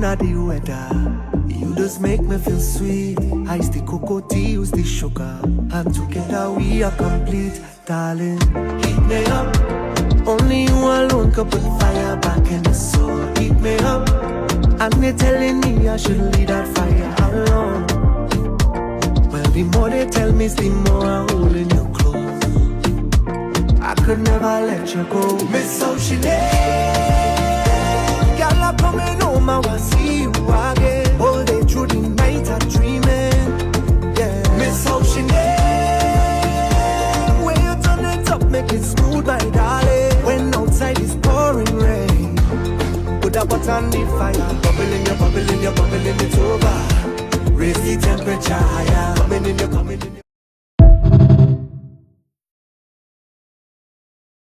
under the weather. You just make me feel sweet. Ice the cocoa tea, use the sugar, and together we are complete, darling. Heat me up. Only you alone can put fire back in the soul. Heat me up. And they telling me I should leave that fire alone. Well, the more they tell me, the more I'm holding you close. I could never let you go. Miss Ocean, girl, I'm coming home, I want to see you again. All day through the night I'm dreaming, yeah. Miss Ocean, when you turn it up, make it smooth, my darling. When outside is pouring rain, put a pot on the fire. Bubbling, you're bubbling, it's over. Raise the temperature higher. Coming in, you're coming in.